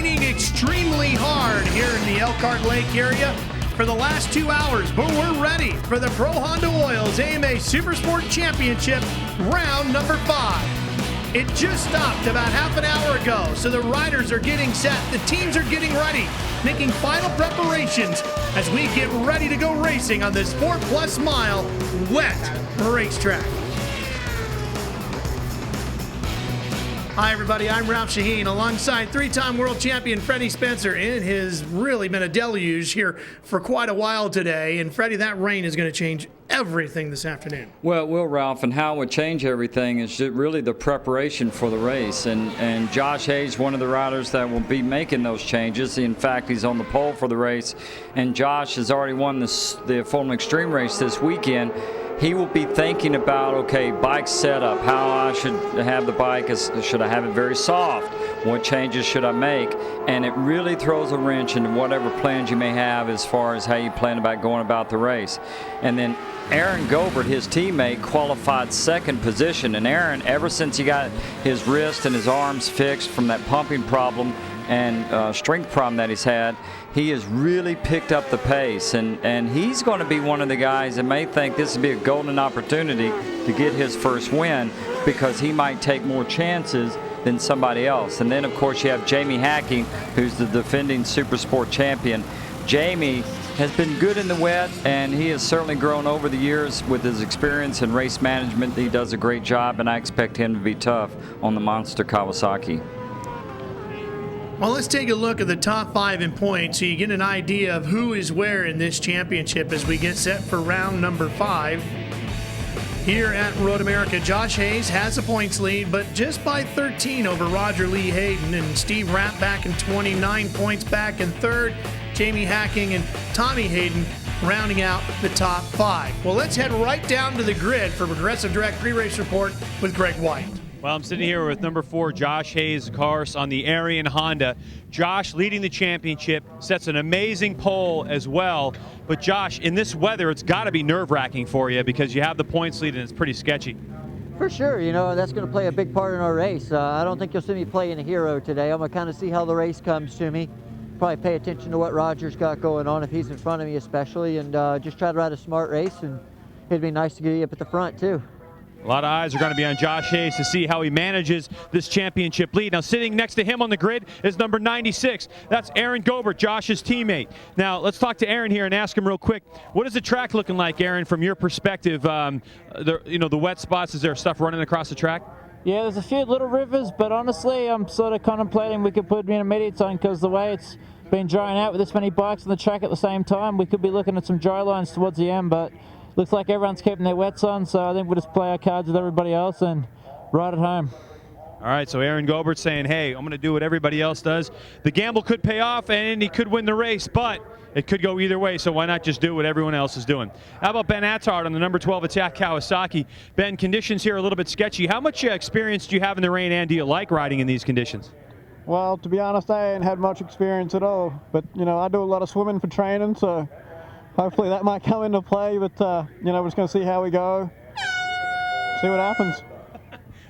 raining extremely hard here in the Elkhart Lake area for the last 2 hours, but we're ready for the Pro Honda Oils AMA Supersport Championship round number 5. It just stopped about half an hour ago, so the riders are getting set, the teams are getting ready, making final preparations as we get ready to go racing on this 4+ mile wet racetrack. Hi everybody, I'm Ralph Sheheen alongside 3-time world champion Freddy Spencer. It has really been a deluge here for quite a while today, and Freddy, that rain is going to change everything this afternoon. Well, it will, Ralph, and how it would change everything is really the preparation for the race. And Josh Hayes, one of the riders that will be making those changes. In fact, he's on the pole for the race, and Josh has already won the Fulham Extreme race this weekend. He will be thinking about, okay, bike setup, how I should have the bike. Should I have it very soft? What changes should I make? And it really throws a wrench into whatever plans you may have as far as how you plan about going about the race. And then Aaron Gobert, his teammate, qualified second position. And Aaron, ever since he got his wrist and his arms fixed from that pumping problem and strength problem that he's had, he has really picked up the pace, and he's going to be one of the guys that may think this would be a golden opportunity to get his first win, because he might take more chances than somebody else. And then of course you have Jamie Hacking, who's the defending Supersport champion. Jamie has been good in the wet, and he has certainly grown over the years with his experience in race management. He does a great job, and I expect him to be tough on the monster Kawasaki. Well, let's take a look at the top 5 in points so you get an idea of who is where in this championship as we get set for round number 5. Here at Road America, Josh Hayes has a points lead, but just by 13 over Roger Lee Hayden, and Steve Rapp back in 29 points back in third. Jamie Hacking and Tommy Hayden rounding out the top 5. Well, let's head right down to the grid for Progressive Direct Pre-Race Report with Greg White. Well, I'm sitting here with number 4, Josh Hayes, of course, on the Arian Honda. Josh leading the championship, sets an amazing pole as well. But Josh, in this weather, it's got to be nerve-wracking for you because you have the points lead and it's pretty sketchy. For sure, you know, that's going to play a big part in our race. I don't think you'll see me playing a hero today. I'm going to kind of see how the race comes to me. Probably pay attention to what Roger's got going on, if he's in front of me especially, and just try to ride a smart race, and it'd be nice to get you up at the front too. A lot of eyes are going to be on Josh Hayes to see how he manages this championship lead. Now, sitting next to him on the grid is number 96. That's Aaron Gobert, Josh's teammate. Now, let's talk to Aaron here and ask him real quick, what is the track looking like, Aaron, from your perspective? The wet spots, is there stuff running across the track? Yeah, there's a few little rivers, but honestly, I'm sort of contemplating we could put in a medium zone because the way it's been drying out with this many bikes on the track at the same time, we could be looking at some dry lines towards the end, but looks like everyone's keeping their wets on, so I think we'll just play our cards with everybody else and ride it home. All right, so Aaron Gobert saying, hey, I'm going to do what everybody else does. The gamble could pay off, and he could win the race, but it could go either way, so why not just do what everyone else is doing? How about Ben Attard on the number 12 Attack Kawasaki? Ben, conditions here are a little bit sketchy. How much experience do you have in the rain, and do you like riding in these conditions? Well, to be honest, I ain't had much experience at all, but, you know, I do a lot of swimming for training, so hopefully that might come into play, but, you know, we're just going to see how we go, see what happens.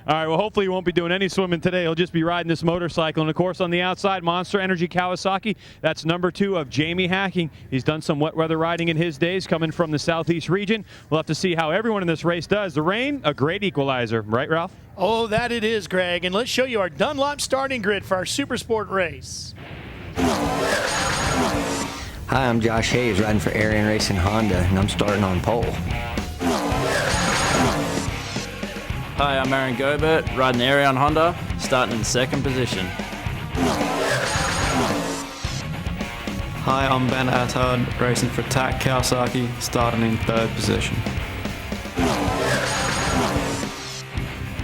All right, well, hopefully you won't be doing any swimming today. You'll just be riding this motorcycle. And, of course, on the outside, Monster Energy Kawasaki. That's number 2 of Jamie Hacking. He's done some wet weather riding in his days, coming from the southeast region. We'll have to see how everyone in this race does. The rain, a great equalizer. Right, Ralph? Oh, that it is, Greg. And let's show you our Dunlop starting grid for our Supersport race. Hi, I'm Josh Hayes, riding for Arian Racing Honda, and I'm starting on pole. Hi, I'm Aaron Gobert, riding the Arian Honda, starting in second position. Hi, I'm Ben Attard, racing for Attack Kawasaki, starting in third position.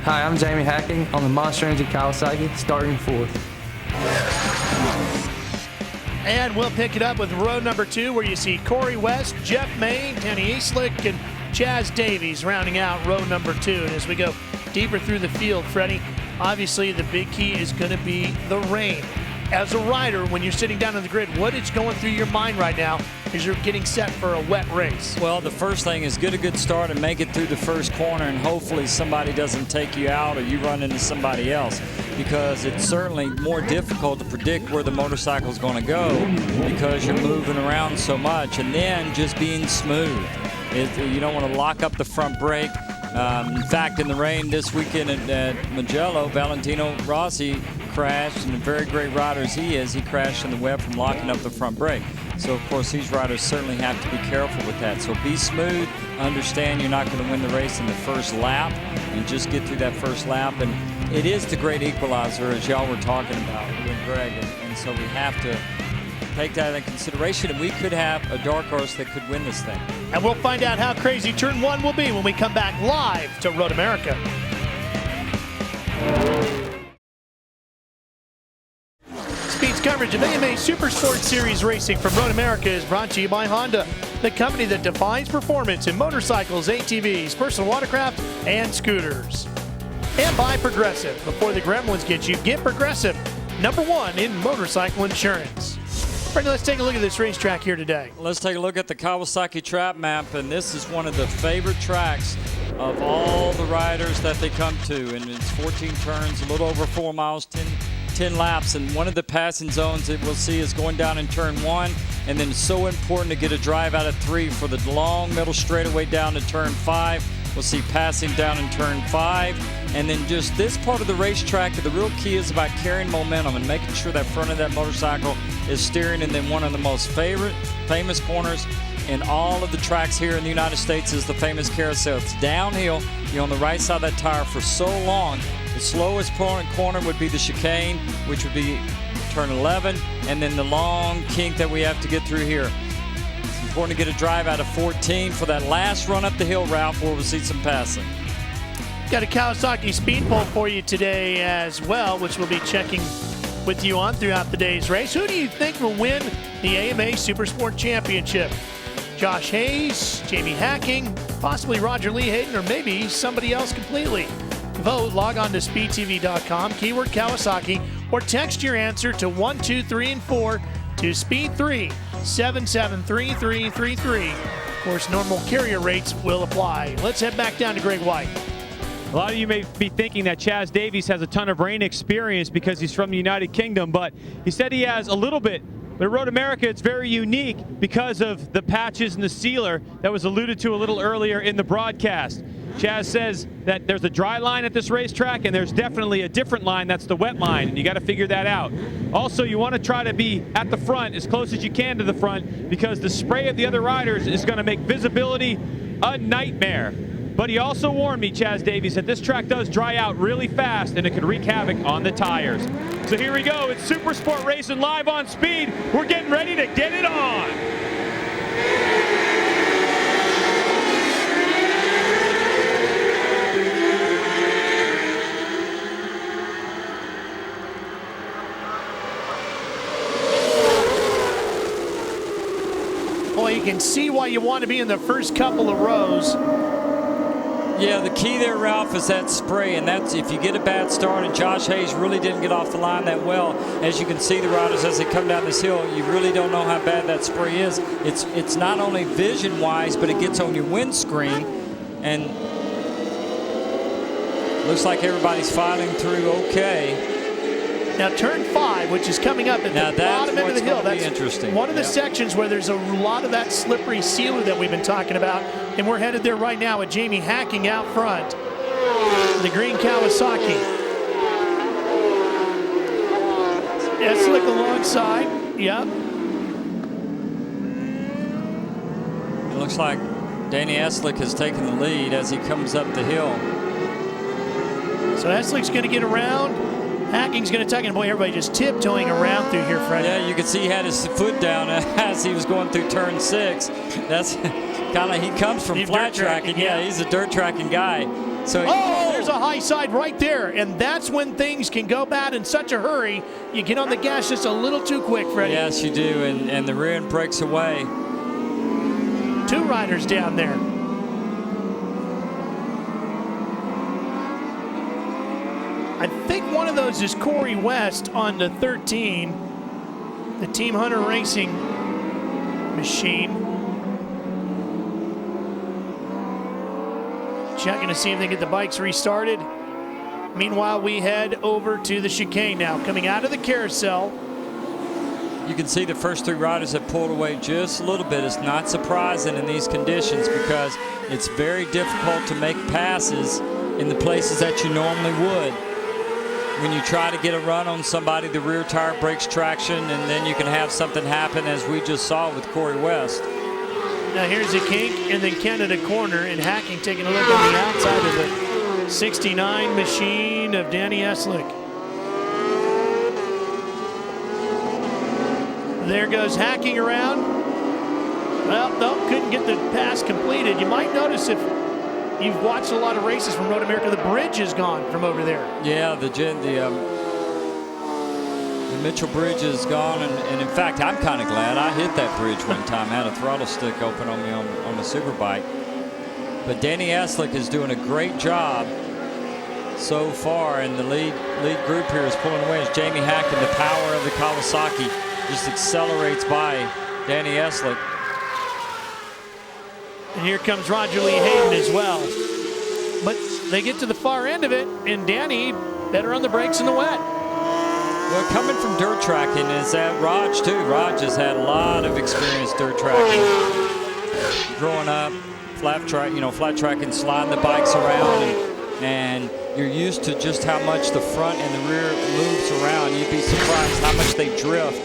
Hi, I'm Jamie Hacking on the Monster Energy Kawasaki, starting fourth. And we'll pick it up with row number 2, where you see Corey West, Jeff May, Kenny Eastlick, and Chaz Davies rounding out row number 2. And as we go deeper through the field, Freddie, obviously the big key is going to be the rain. As a rider, when you're sitting down on the grid, what is going through your mind right now as you're getting set for a wet race? Well, the first thing is get a good start and make it through the first corner, and hopefully somebody doesn't take you out or you run into somebody else, because it's certainly more difficult to predict where the motorcycle is going to go because you're moving around so much. And then just being smooth. You don't want to lock up the front brake. In fact, in the rain this weekend at Mugello, Valentino Rossi crashed, and a very great rider as he is, he crashed in the web from locking up the front brake. So, of course, these riders certainly have to be careful with that. So be smooth, understand you're not going to win the race in the first lap, and just get through that first lap. And it is the great equalizer, as y'all were talking about, you and Greg, and so we have to take that into consideration, and we could have a dark horse that could win this thing. And we'll find out how crazy Turn 1 will be when we come back live to Road America. Speed's coverage of AMA Supersport Series racing from Road America is brought to you by Honda, the company that defines performance in motorcycles, ATVs, personal watercraft, and scooters. And by Progressive. Before the gremlins get you, get Progressive, #1 in motorcycle insurance. Freddy, let's take a look at this racetrack here today. Let's take a look at the Kawasaki Trap Map, and this is one of the favorite tracks of all the riders that they come to, and it's 14 turns, a little over 4 miles, 10 laps, and one of the passing zones that we'll see is going down in turn 1, and then it's so important to get a drive out of 3 for the long middle straightaway down to turn 5. We'll see passing down in turn 5. And then just this part of the racetrack, the real key is about carrying momentum and making sure that front of that motorcycle is steering. And then one of the most famous corners in all of the tracks here in the United States is the famous carousel. It's downhill. You're on the right side of that tire for so long. The slowest corner would be the chicane, which would be turn 11, and then the long kink that we have to get through here. It's important to get a drive out of 14 for that last run up the hill, Ralph, where we'll see some passing. Got a Kawasaki speed poll for you today as well, which we'll be checking with you on throughout the day's race. Who do you think will win the AMA Supersport Championship? Josh Hayes, Jamie Hacking, possibly Roger Lee Hayden, or maybe somebody else completely? Vote, log on to speedtv.com, keyword Kawasaki, or text your answer to 1, 2, 3, and 4 to Speed3 773333. Of course, normal carrier rates will apply. Let's head back down to Greg White. A lot of you may be thinking that Chaz Davies has a ton of rain experience because he's from the United Kingdom, but he said he has a little bit. But at Road America, it's very unique because of the patches and the sealer that was alluded to a little earlier in the broadcast. Chaz says that there's a dry line at this racetrack, and there's definitely a different line that's the wet line, and you got to figure that out. Also, you want to try to be at the front, as close as you can to the front, because the spray of the other riders is going to make visibility a nightmare. But he also warned me, Chaz Davies, that this track does dry out really fast and it could wreak havoc on the tires. So here we go. It's Supersport Racing live on Speed. We're getting ready to get it on. Boy, you can see why you want to be in the first couple of rows. Yeah, the key there, Ralph, is that spray, and that's if you get a bad start, and Josh Hayes really didn't get off the line that well. As you can see, the riders, as they come down this hill, you really don't know how bad that spray is. It's not only vision-wise, but it gets on your windscreen, and looks like everybody's filing through okay. Now, turn 5, which is coming up at the bottom end of the hill, that's interesting. One of the sections where there's a lot of that slippery sealer that we've been talking about, and we're headed there right now with Jamie Hacking out front. The green Kawasaki. Eslick alongside, yep. It looks like Danny Eslick has taken the lead as he comes up the hill. So Eslick's going to get around. Hacking's going to tuck in. Boy, everybody just tiptoeing around through here, Freddy. Yeah, you can see he had his foot down as he was going through turn 6. That's kind of, he comes from flat tracking. Yeah, he's a dirt tracking guy. So there's a high side right there, and that's when things can go bad in such a hurry. You get on the gas just a little too quick, Freddy. Yes, you do, and the rear end breaks away. 2 riders down there. I think one of those is Corey West on the 13, the Team Hunter Racing machine. Checking to see if they get the bikes restarted. Meanwhile, we head over to the chicane now. Coming out of the carousel. You can see the first 3 riders have pulled away just a little bit. It's not surprising in these conditions because it's very difficult to make passes in the places that you normally would. When you try to get a run on somebody, the rear tire breaks traction, and then you can have something happen, as we just saw with Corey West. Now here's a kink and then Canada corner, and Hacking taking a look on the outside of the 69 machine of Danny Eslick. There goes Hacking around. Well, no, couldn't get the pass completed. You might notice if you've watched a lot of races from Road America, the bridge is gone from over there. Yeah, the Mitchell Bridge is gone, and in fact, I'm kind of glad I hit that bridge one time. I had a throttle stick open on me on the Superbike. But Danny Eslick is doing a great job so far, and the lead group here is pulling away as Jamie Hacking, the power of the Kawasaki, just accelerates by Danny Eslick. And here comes Roger Lee Hayden as well. But they get to the far end of it, and Danny better on the brakes in the wet. Well, coming from dirt tracking is that Raj too. Raj has had a lot of experience dirt tracking. Growing up, flat tracking, sliding the bikes around, and you're used to just how much the front and the rear moves around. You'd be surprised how much they drift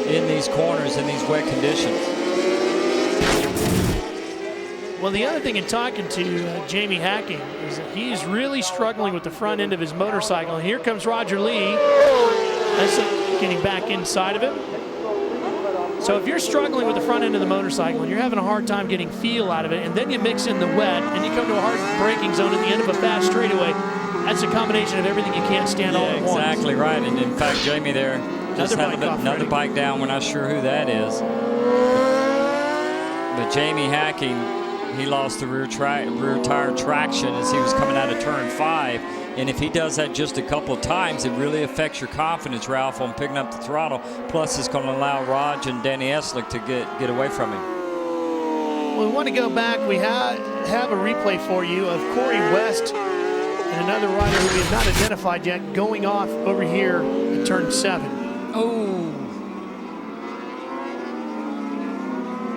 in these corners in these wet conditions. Well, the other thing in talking to Jamie Hacking is that he's really struggling with the front end of his motorcycle. And here comes Roger Lee. That's getting back inside of it. So if you're struggling with the front end of the motorcycle and you're having a hard time getting feel out of it, and then you mix in the wet and you come to a hard braking zone at the end of a fast straightaway, that's a combination of everything you can't stand all at once. Exactly right. And in fact, Jamie there just had another bike down. We're not sure who that is. But Jamie Hacking, he lost the rear tire traction as he was coming out of turn 5. And if he does that just a couple of times, it really affects your confidence, Ralph, on picking up the throttle. Plus, it's going to allow Raj and Danny Eslick to get away from him. Well, we want to go back. We have a replay for you of Corey West and another rider who we have not identified yet going off over here at turn 7. Oh.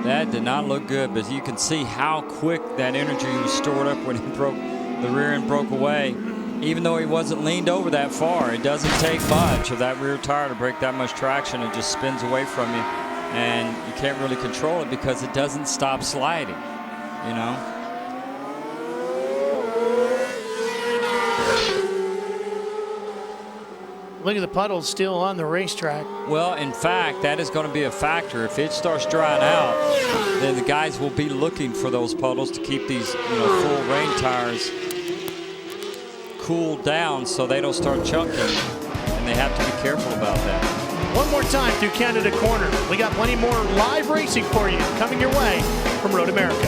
That did not look good, but you can see how quick that energy was stored up when he broke the rear end, broke away. Even though he wasn't leaned over that far, it doesn't take much of that rear tire to break that much traction. It just spins away from you, and you can't really control it because it doesn't stop sliding, you know? Look at the puddles still on the racetrack. Well, in fact, that is going to be a factor. If it starts drying out, then the guys will be looking for those puddles to keep these, full rain tires cooled down so they don't start chunking, and they have to be careful about that. One more time through Canada Corner. We got plenty more live racing for you coming your way from Road America.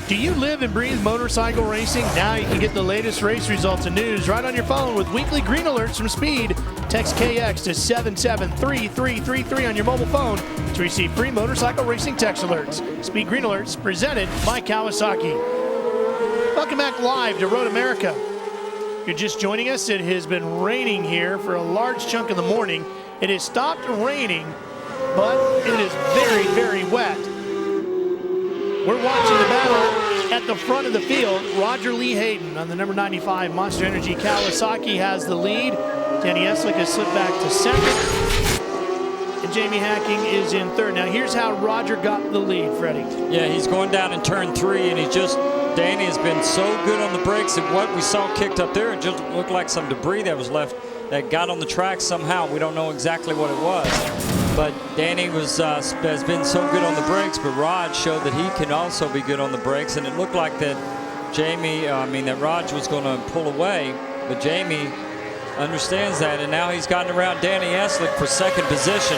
Do you live and breathe motorcycle racing? Now you can get the latest race results and news right on your phone with weekly green alerts from Speed. Text KX to 773333 on your mobile phone to receive free motorcycle racing text alerts. Speed Green Alerts presented by Kawasaki. Welcome back live to Road America. If you're just joining us, it has been raining here for a large chunk of the morning. It has stopped raining, but it is very, very wet. We're watching the battle at the front of the field. Roger Lee Hayden on the number 95 Monster Energy Kawasaki has the lead. Danny Eslick has slipped back to second. And Jamie Hacking is in third. Now here's how Roger got the lead, Freddie. Yeah, he's going down in turn 3, and Danny has been so good on the brakes, and what we saw kicked up there, it just looked like some debris that was left that got on the track somehow. We don't know exactly what it was. But Danny has been so good on the brakes, but Raj showed that he can also be good on the brakes, and it looked like that that Raj was going to pull away, but Jamie understands that, and now he's gotten around Danny Eslick for second position.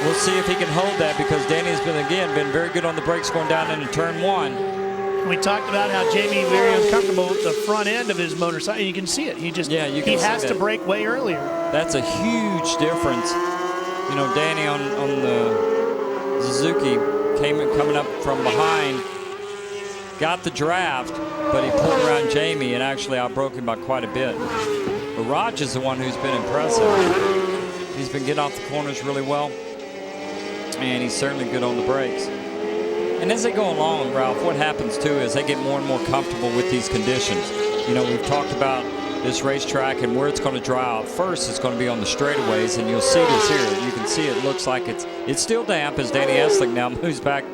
We'll see if he can hold that because Danny has been very good on the brakes going down into turn 1. We talked about how Jamie very uncomfortable with the front end of his motorcycle. And you can see it. He just he has to brake way earlier. That's a huge difference. You know, Danny on the Suzuki coming up from behind, got the draft, but he pulled around Jamie and actually outbroke him by quite a bit. But Raj is the one who's been impressive. He's been getting off the corners really well, and he's certainly good on the brakes. And as they go along, Ralph, what happens too is they get more and more comfortable with these conditions. You know, we've talked about this racetrack and where it's going to dry out. First, it's going to be on the straightaways, and you'll see this here. You can see it looks like it's still damp as Danny Eslick now moves back.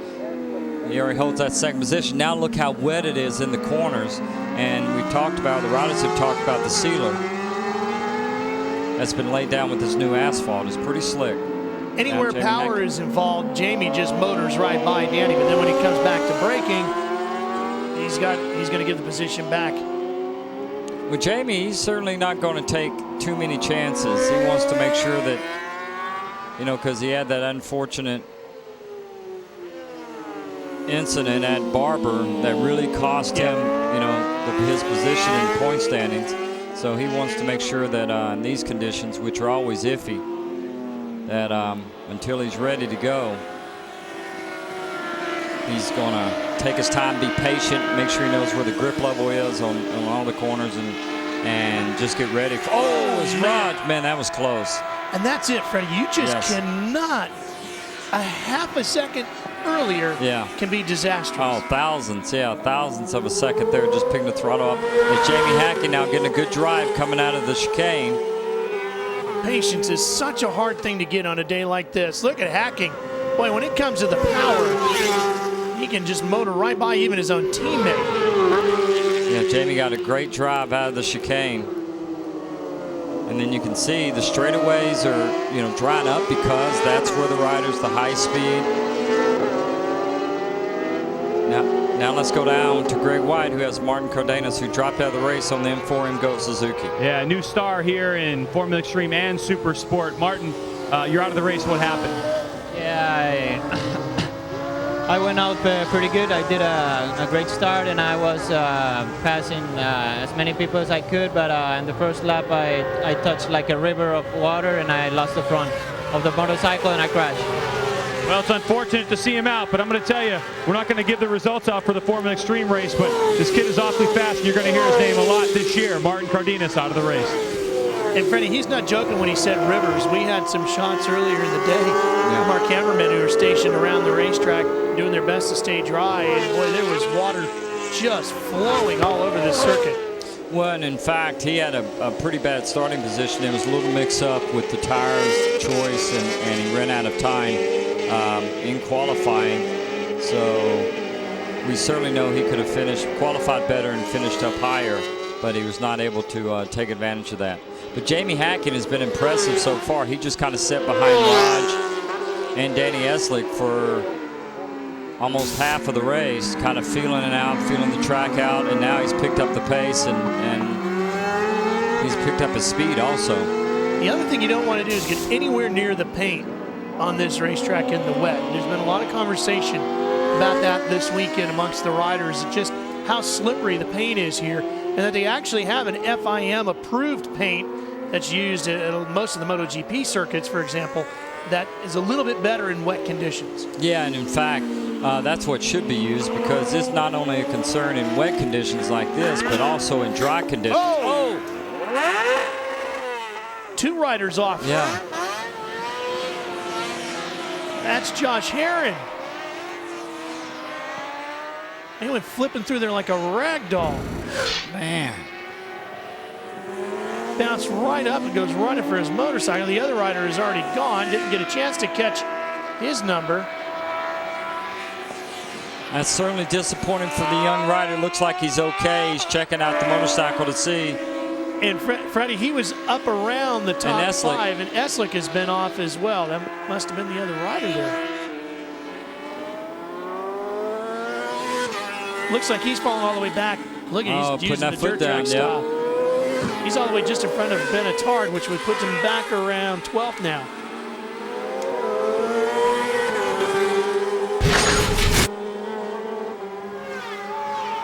He already holds that second position. Now look how wet it is in the corners. And we've talked about, the riders have talked about the sealer that's been laid down with this new asphalt. It's pretty slick. Anywhere power is involved, Jamie just motors right by Danny, but then when he comes back to braking, he's going to give the position back. With Jamie, he's certainly not going to take too many chances. He wants to make sure that, you know, because he had that unfortunate incident at Barber that really cost him, you know, his position in the point standings. So he wants to make sure that in these conditions, which are always iffy, that until he's ready to go, he's going to take his time, be patient, make sure he knows where the grip level is on all the corners, and just get ready. It's Raj. Man, that was close. And that's it, Freddie. You just cannot, a half a second earlier can be disastrous. Oh, thousands of a second there, just picking the throttle up. There's Jamie Hackey now getting a good drive coming out of the chicane. Patience is such a hard thing to get on a day like this. Look at Hacking. Boy, when it comes to the power, he can just motor right by even his own teammate. Yeah, Jamie got a great drive out of the chicane. And then you can see the straightaways are, you know, drying up because that's where the riders, the high speed. Now let's go down to Greg White, who has Martin Cardenas, who dropped out of the race on the M4 MGO Suzuki. Yeah, a new star here in Formula Extreme and Super Sport. Martin, you're out of the race. What happened? Yeah, I went out pretty good. I did a great start, and I was passing as many people as I could, but in the first lap I touched like a river of water, and I lost the front of the motorcycle, and I crashed. Well, it's unfortunate to see him out, but I'm going to tell you, we're not going to give the results out for the Formula Extreme race, but this kid is awfully fast, and you're going to hear his name a lot this year. Martin Cardenas out of the race. And Freddie, he's not joking when he said rivers. We had some shots earlier in the day from our cameramen who were stationed around the racetrack doing their best to stay dry, and boy, there was water just flowing all over this circuit. Well, and in fact, he had a pretty bad starting position. There was a little mix-up with the tires choice, and he ran out of time in qualifying. So we certainly know he could have qualified better and finished up higher, but he was not able to take advantage of that. But Jamie Hackett has been impressive so far. He just kind of sat behind Raj and Danny Eslick for almost half of the race, kind of feeling it out, feeling the track out, and now he's picked up the pace and he's picked up his speed also. The other thing you don't want to do is get anywhere near the paint on this racetrack in the wet. There's been a lot of conversation about that this weekend amongst the riders, just how slippery the paint is here, and that they actually have an FIM approved paint that's used at most of the MotoGP circuits, for example, that is a little bit better in wet conditions. Yeah, and in fact, that's what should be used, because it's not only a concern in wet conditions like this, but also in dry conditions. Oh! Two riders off. Yeah. That's Josh Herron. He went flipping through there like a rag doll. Man. Bounced right up and goes running for his motorcycle. The other rider is already gone. Didn't get a chance to catch his number. That's certainly disappointing for the young rider. Looks like he's okay. He's checking out the motorcycle to see. And Freddie, he was up around the top five, and Eslick has been off as well. That must have been the other rider there. Looks like he's falling all the way back. Look at he's using the dirt track style. He's all the way just in front of Benetard, which would put him back around 12th now.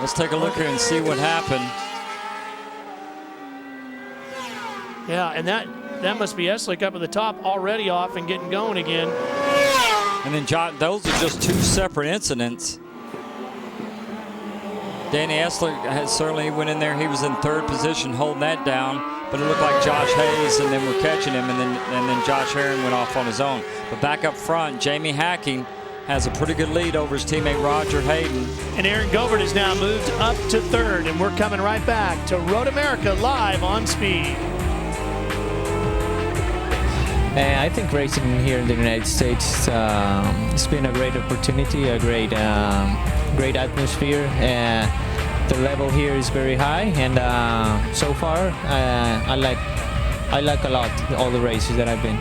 Let's take a look here and see what happened. Yeah, and that must be Eslick up at the top, already off and getting going again. And then those are just two separate incidents. Danny Eslick has certainly went in there. He was in third position holding that down, but it looked like Josh Hayes, and then we're catching him, and then Josh Herring went off on his own. But back up front, Jamie Hacking has a pretty good lead over his teammate Roger Hayden. And Aaron Gobert has now moved up to third, and we're coming right back to Road America live on Speed. I think racing here in the United States, it's been a great opportunity, a great atmosphere. The level here is very high, and so far I like a lot all the races that I've been.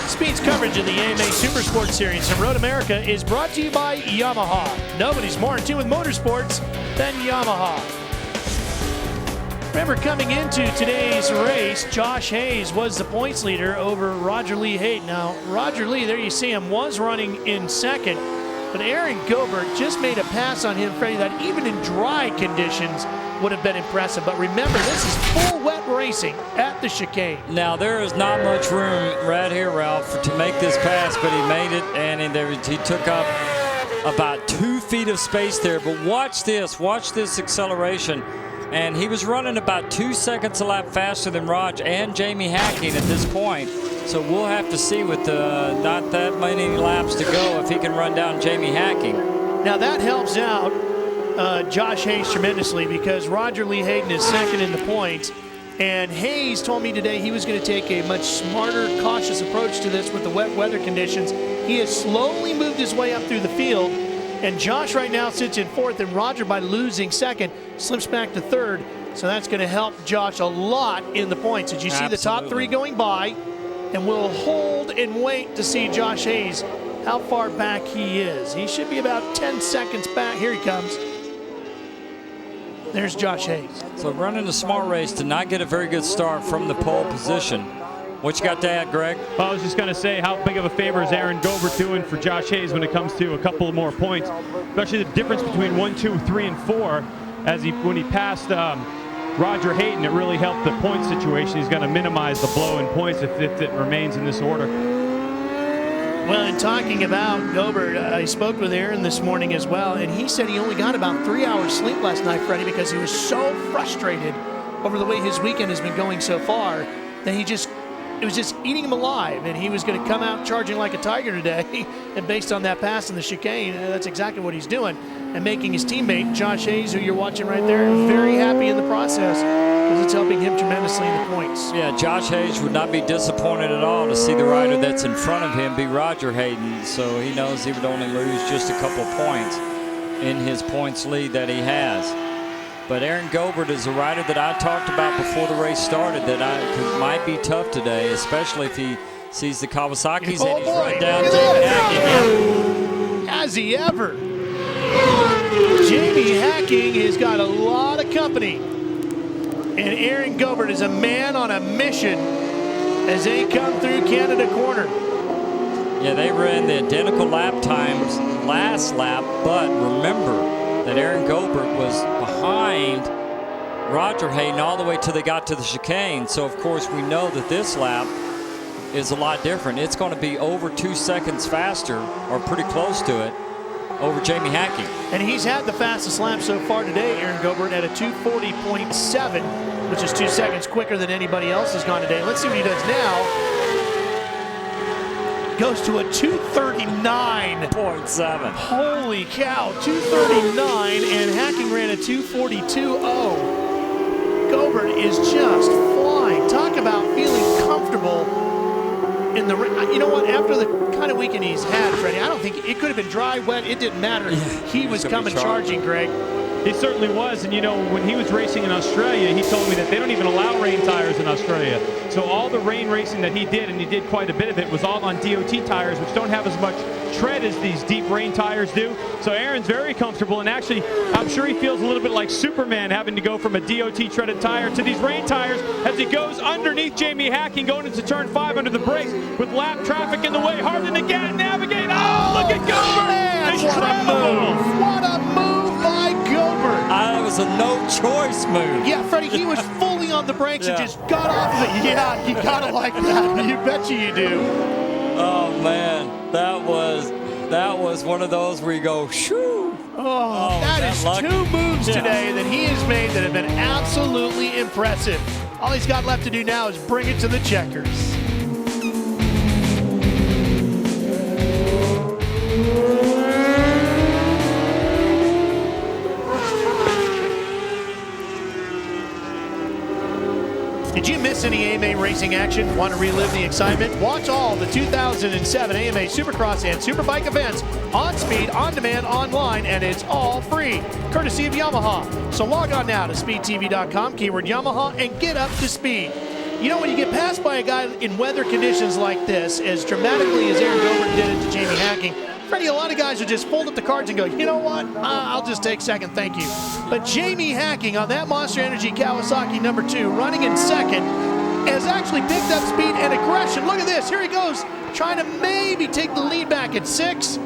Speed's coverage of the AMA Supersport Series from Road America is brought to you by Yamaha. Nobody's more in tune with motorsports than Yamaha. Remember, coming into today's race, Josh Hayes was the points leader over Roger Lee Hayden. Now, Roger Lee, there you see him, was running in second, but Aaron Gobert just made a pass on him, Freddie, that even in dry conditions would have been impressive. But remember, this is full wet racing at the chicane. Now, there is not much room right here, Ralph, to make this pass, but he made it, and he took up about 2 feet of space there. But watch this acceleration. And he was running about 2 seconds a lap faster than Raj and Jamie Hacking at this point. So we'll have to see with not that many laps to go if he can run down Jamie Hacking. Now that helps out Josh Hayes tremendously, because Roger Lee Hayden is second in the points. And Hayes told me today he was going to take a much smarter, cautious approach to this with the wet weather conditions. He has slowly moved his way up through the field. And Josh right now sits in fourth, and Roger, by losing second, slips back to third. So that's going to help Josh a lot in the points. Did you see the top three going by? And we'll hold and wait to see Josh Hayes, how far back he is. He should be about 10 seconds back. Here he comes. There's Josh Hayes. So running a smart race to not get a very good start from the pole position. What you got to add, Greg? Well, I was just going to say, how big of a favor is Aaron Gobert doing for Josh Hayes when it comes to a couple more points, especially the difference between 1, 2, 3, and 4. When he passed Roger Hayden, it really helped the point situation. He's going to minimize the blow in points if it remains in this order. Well, in talking about Gobert, I spoke with Aaron this morning as well, and he said he only got about 3 hours sleep last night, Freddie, because he was so frustrated over the way his weekend has been going so far that it was just eating him alive, and he was going to come out charging like a tiger today. And based on that pass in the chicane, that's exactly what he's doing, and making his teammate Josh Hayes, who you're watching right there, very happy in the process, because it's helping him tremendously in the points. Yeah, Josh Hayes would not be disappointed at all to see the rider that's in front of him be Roger Hayden. So he knows he would only lose just a couple of points in his points lead that he has. But Aaron Gobert is a rider that I talked about before the race started that might be tough today, especially if he sees the Kawasaki's and he's right down Jamie Hacking. Has he ever? Jamie Hacking has got a lot of company. And Aaron Gobert is a man on a mission as they come through Canada Corner. Yeah, they ran the identical lap times last lap, but remember that Aaron Gobert was behind Roger Hayden all the way till they got to the chicane. So, of course, we know that this lap is a lot different. It's going to be over 2 seconds faster, or pretty close to it, over Jamie Hacking. And he's had the fastest lap so far today, Aaron Gobert, at a 2:40.7, which is 2 seconds quicker than anybody else has gone today. Let's see what he does now. Goes to a 2:39.7. Holy cow, 2:39, and Hacking ran a 2:42.0. Gobert is just flying. Talk about feeling comfortable in the rain. You know what? After the kind of weekend he's had, Freddie, I don't think it could have been dry, wet. It didn't matter. He was coming charging, Greg. He certainly was, and you know, when he was racing in Australia, he told me that they don't even allow rain tires in Australia. So all the rain racing that he did, and he did quite a bit of it, was all on DOT tires, which don't have as much tread as these deep rain tires do. So Aaron's very comfortable, and actually, I'm sure he feels a little bit like Superman having to go from a DOT treaded tire to these rain tires as he goes underneath Jamie Hacking, going into turn 5 under the brakes with lap traffic in the way. Harden again, navigate. Oh, look at Gobert! What a move! What a move by Gobert! That was a no-choice move. Yeah, Freddie, he was fully on the brakes and just got off of it. Yeah, you gotta like that. You betcha you do. Oh man, that was one of those where you go, shoo. Oh, that is lucky? 2 moves today that he has made that have been absolutely impressive. All he's got left to do now is bring it to the checkers. Did you miss any AMA racing action? Want to relive the excitement? Watch all the 2007 AMA Supercross and Superbike events on Speed, on demand, online, and it's all free, courtesy of Yamaha. So log on now to speedtv.com, keyword Yamaha, and get up to speed. You know, when you get passed by a guy in weather conditions like this, as dramatically as Aaron Gobert did it to Jamie Hacking, Freddie, a lot of guys would just fold up the cards and go, you know what, I'll just take second, thank you. But Jamie Hacking on that Monster Energy Kawasaki number 2, running in second, has actually picked up speed and aggression. Look at this, here he goes, trying to maybe take the lead back at 6.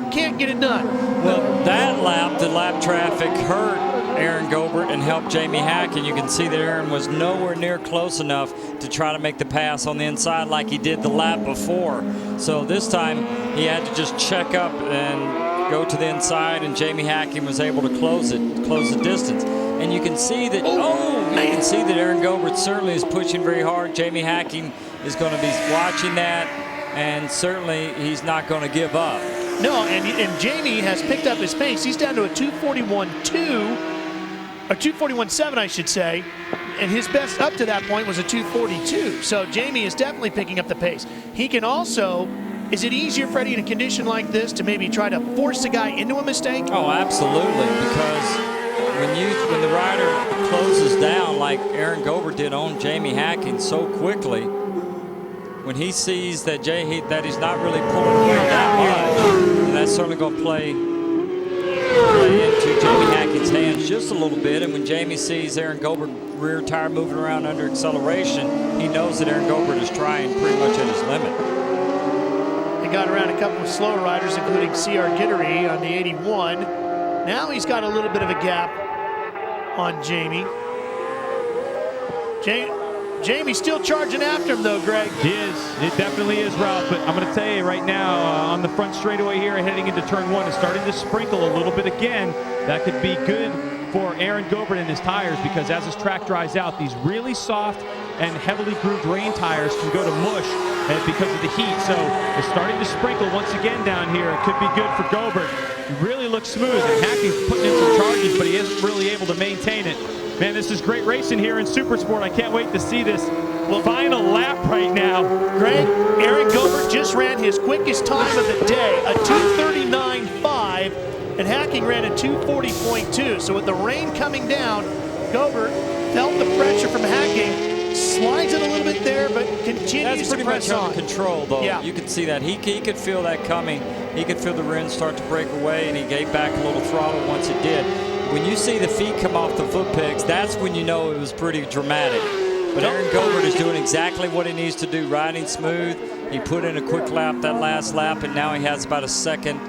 Can't get it done. Well, that lap, the lap traffic hurt Aaron Gobert and helped Jamie Hacking. You can see that Aaron was nowhere near close enough to try to make the pass on the inside like he did the lap before. So this time he had to just check up and go to the inside, and Jamie Hacking was able to close the distance. And you can see that, you can see that Aaron Gobert certainly is pushing very hard. Jamie Hacking is going to be watching that, and certainly he's not going to give up. No, and Jamie has picked up his pace. He's down to a 241.2, or 241.7, I should say, and his best up to that point was a 242. So Jamie is definitely picking up the pace. He can also, is it easier, Freddie, in a condition like this to maybe try to force a guy into a mistake? Oh, absolutely, because when the rider closes down like Aaron Gobert did on Jamie Hacking so quickly, when he sees that he's not really pulling away that much, and that's certainly going to play into Jamie Hacking's hands just a little bit. And when Jamie sees Aaron Gobert rear tire moving around under acceleration, he knows that Aaron Gobert is trying pretty much at his limit. He got around a couple of slower riders, including C.R. Gittery on the 81. Now he's got a little bit of a gap on Jamie. Jamie's still charging after him, though, Greg. He is. It definitely is, Ralph. But I'm going to tell you right now, on the front straightaway here, heading into turn 1, it's starting to sprinkle a little bit again. That could be good for Aaron Gobert and his tires, because as his track dries out, these really soft and heavily grooved rain tires can go to mush because of the heat. So it's starting to sprinkle once again down here. It could be good for Gobert. He really looks smooth, and Hacking's putting in some charges, but he isn't really able to maintain it. Man, this is great racing here in Supersport. I can't wait to see this final lap right now. Greg, Aaron Gobert just ran his quickest time of the day, a 2:39.5, and Hacking ran a 2:40.2. So with the rain coming down, Gobert felt the pressure from Hacking, slides it a little bit there, but continues to press on. That's pretty much under control, though. Yeah. You can see that. He could feel that coming. He could feel the rims start to break away, and he gave back a little throttle once it did. When you see the feet come off the foot pegs, that's when you know it was pretty dramatic. But Aaron Gobert is doing exactly what he needs to do, riding smooth. He put in a quick lap that last lap, and now he has about a second,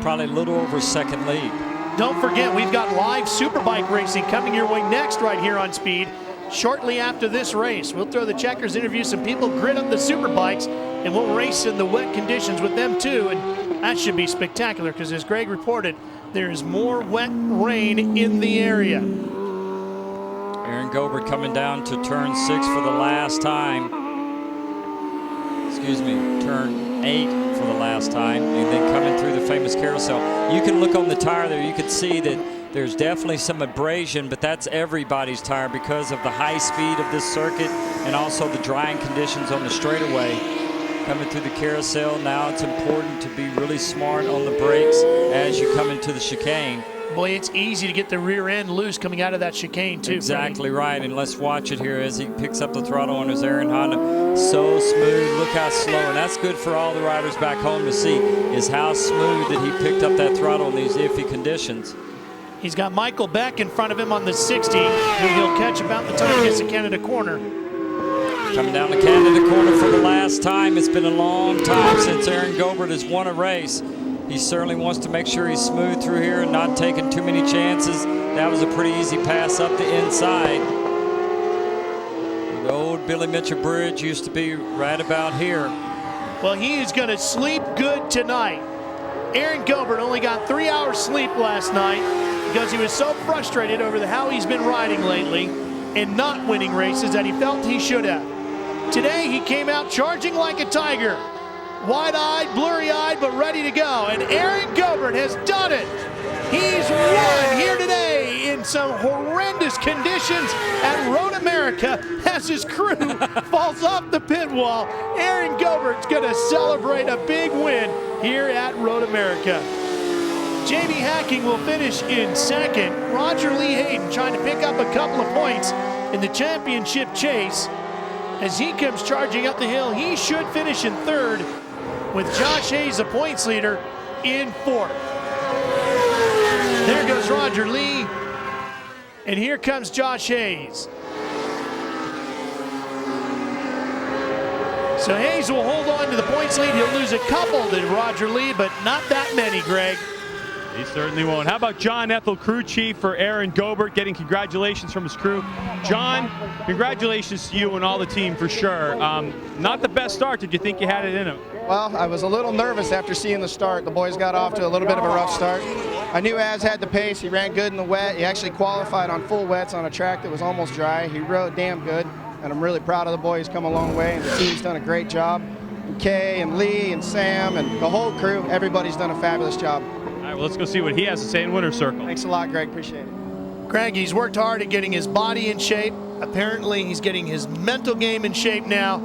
probably a little over a second lead. Don't forget, we've got live Superbike racing coming your way next right here on Speed. Shortly after this race, we'll throw the checkers, interview some people, grid up the Superbikes, and we'll race in the wet conditions with them too. And that should be spectacular, because as Greg reported, there's more wet rain in the area. Aaron Gobert coming down to turn 6 for the last time. Excuse me, turn 8 for the last time, and then coming through the famous carousel. You can look on the tire there, you can see that there's definitely some abrasion, but that's everybody's tire because of the high speed of this circuit and also the drying conditions on the straightaway. Coming through the carousel, now it's important to be really smart on the brakes as you come into the chicane. Boy, it's easy to get the rear end loose coming out of that chicane too. Exactly right, and let's watch it here as he picks up the throttle on his Aaron Honda. So smooth, look how slow, and that's good for all the riders back home to see, is how smooth that he picked up that throttle in these iffy conditions. He's got Michael Beck in front of him on the 60, who he'll catch about the time he gets to Canada corner. Coming down the Canada corner for the last time. It's been a long time since Aaron Gobert has won a race. He certainly wants to make sure he's smooth through here and not taking too many chances. That was a pretty easy pass up the inside. The old Billy Mitchell Bridge used to be right about here. Well, he is going to sleep good tonight. Aaron Gobert only got 3 hours sleep last night because he was so frustrated over how he's been riding lately and not winning races that he felt he should have. Today, he came out charging like a tiger. Wide-eyed, blurry-eyed, but ready to go. And Aaron Gobert has done it. He's won here today in some horrendous conditions at Road America as his crew falls off the pit wall. Aaron Gobert's going to celebrate a big win here at Road America. Jamie Hacking will finish in second. Roger Lee Hayden trying to pick up a couple of points in the championship chase. As he comes charging up the hill, he should finish in third, with Josh Hayes, the points leader, in fourth. There goes Roger Lee, and here comes Josh Hayes. So Hayes will hold on to the points lead. He'll lose a couple to Roger Lee, but not that many, Greg. He certainly won't. How about John Ethel, crew chief for Aaron Gobert, getting congratulations from his crew. John, congratulations to you and all the team for sure. Not the best start. Did you think you had it in him? Well, I was a little nervous after seeing the start. The boys got off to a little bit of a rough start. I knew Az had the pace. He ran good in the wet. He actually qualified on full wets on a track that was almost dry. He rode damn good, and I'm really proud of the boys. Come a long way, and the team's done a great job. And Kay and Lee and Sam and the whole crew, everybody's done a fabulous job. All right, well, let's go see what he has to say in Winner's Circle. Thanks a lot, Greg. Appreciate it. Greg, he's worked hard at getting his body in shape. Apparently, he's getting his mental game in shape now.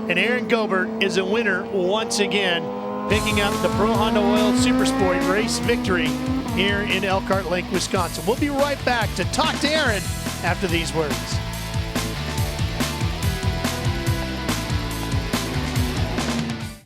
And Aaron Gobert is a winner once again, picking up the Pro Honda Oil Supersport race victory here in Elkhart Lake, Wisconsin. We'll be right back to talk to Aaron after these words.